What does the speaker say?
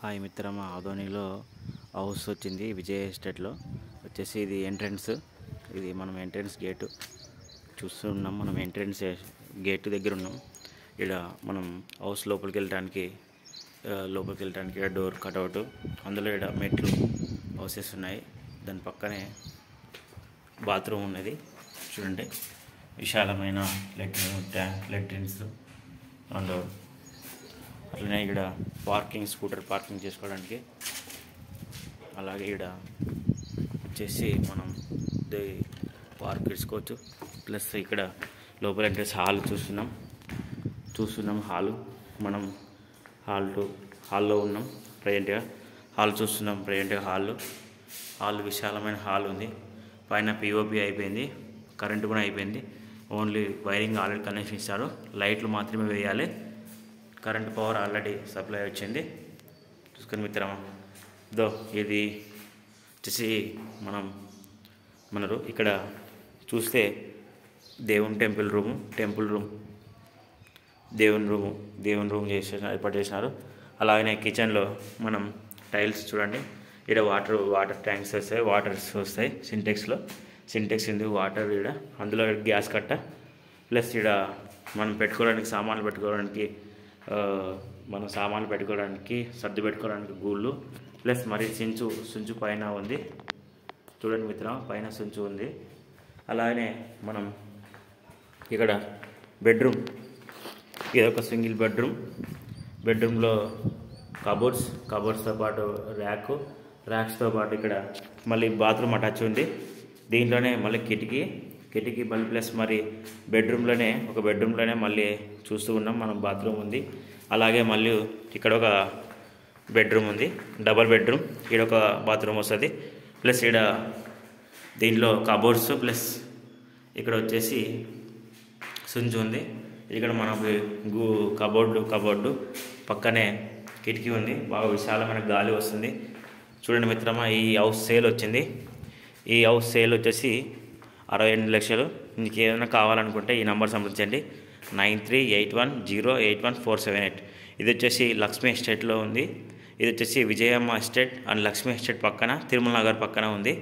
Hi మిత్రమా, ఆదోనిలో house వచ్చింది విజయ్ ఎస్టేట్లో వచ్చేసి. ఇది ఎంట్రన్స్, ఇది మనం ఎంట్రన్స్ గేటు చూస్తున్నాం. మనం ఎంట్రన్స్ గేట్ దగ్గర ఉన్నాం. ఇక్కడ మనం హౌస్ లోపలికి వెళ్ళడానికి ఇక్కడ డోర్ కట్అవుట్, అందులో ఇక్కడ మెట్లు హౌసెస్ ఉన్నాయి. దాని పక్కనే బాత్రూమ్ ఉన్నది చూడండి. విశాలమైన లెట్రిన్స్ అండ్ అట్లనే ఇక్కడ పార్కింగ్, స్కూటర్ పార్కింగ్ చేసుకోవడానికి. అలాగే ఇక్కడ వచ్చేసి మనం పార్క్ చేసుకోవచ్చు. ప్లస్ ఇక్కడ లోపల ఎంట్రెన్స్ హాల్ చూస్తున్నాం. మనం హాల్లో ఉన్నాం ప్రజెంట్గా. హాల్ విశాలమైన హాల్ ఉంది. పైన పిఓపి అయిపోయింది, కరెంటు కూడా అయిపోయింది. ఓన్లీ వైరింగ్ ఆల్రెడీ కనెక్షన్ ఇస్తారు, లైట్లు మాత్రమే వేయాలి. కరెంట్ పవర్ ఆల్రెడీ సప్లై వచ్చింది. చూసుకొని మిత్రమా, ఇది వచ్చేసి మనరు ఇక్కడ చూస్తే దేవుని రూమ్ ఏర్పాటు చేసినారు. అలాగనే కిచెన్లో మనం టైల్స్ చూడండి. ఇక్కడ వాటర్ ట్యాంక్స్ వస్తాయి, వాటర్స్ వస్తాయి. సింటెక్స్ ఉంది వాటర్. ఇక్కడ అందులో గ్యాస్ కట్ట, ప్లస్ ఇక్కడ మనం సామాన్లు పెట్టుకోవడానికి సర్ది పెట్టుకోవడానికి గూళ్ళు, ప్లస్ మరి సుంచు పైన ఉంది చూడండి మిత్రం, పైన సుంచు ఉంది. అలానే మనం ఇక్కడ బెడ్రూమ్, ఇదొక సింగిల్ బెడ్రూమ్లో కబోర్డ్స్తో పాటు ర్యాక్స్తో పాటు ఇక్కడ మళ్ళీ బాత్రూమ్ అటాచ్ ఉంది. దీంట్లోనే మళ్ళీ కిటికీ మళ్ళీ ప్లస్ మరి బెడ్రూమ్లోనే మళ్ళీ చూస్తూ ఉన్నాం మనం, బాత్రూమ్ ఉంది. అలాగే మళ్ళీ ఇక్కడ ఒక బెడ్రూమ్ ఉంది, డబల్ బెడ్రూమ్. ఇక్కడ ఒక బాత్రూమ్ వస్తుంది. ప్లస్ ఇక్కడ దీంట్లో కబోర్డ్స్, ప్లస్ ఇక్కడ వచ్చేసి సుంచు ఉంది. ఇక్కడ మనకి కబోర్డు పక్కనే కిటికీ ఉంది. బాగా విశాలమైన గాలి వస్తుంది చూడండి మిత్రమా. ఈ హౌస్ సేల్ వచ్చింది. ఈ హౌస్ సేల్ వచ్చేసి 68 లక్షలు. మీకు ఏదైనా కావాలనుకుంటే ఈ నెంబర్ సంప్రదించండి, 9381081478. ఇది వచ్చేసి లక్ష్మీ ఎస్టేట్లో ఉంది. ఇది వచ్చేసి Vijayamma estate and Lakshmi estate పక్కన, తిరుమల నగర్ పక్కన ఉంది.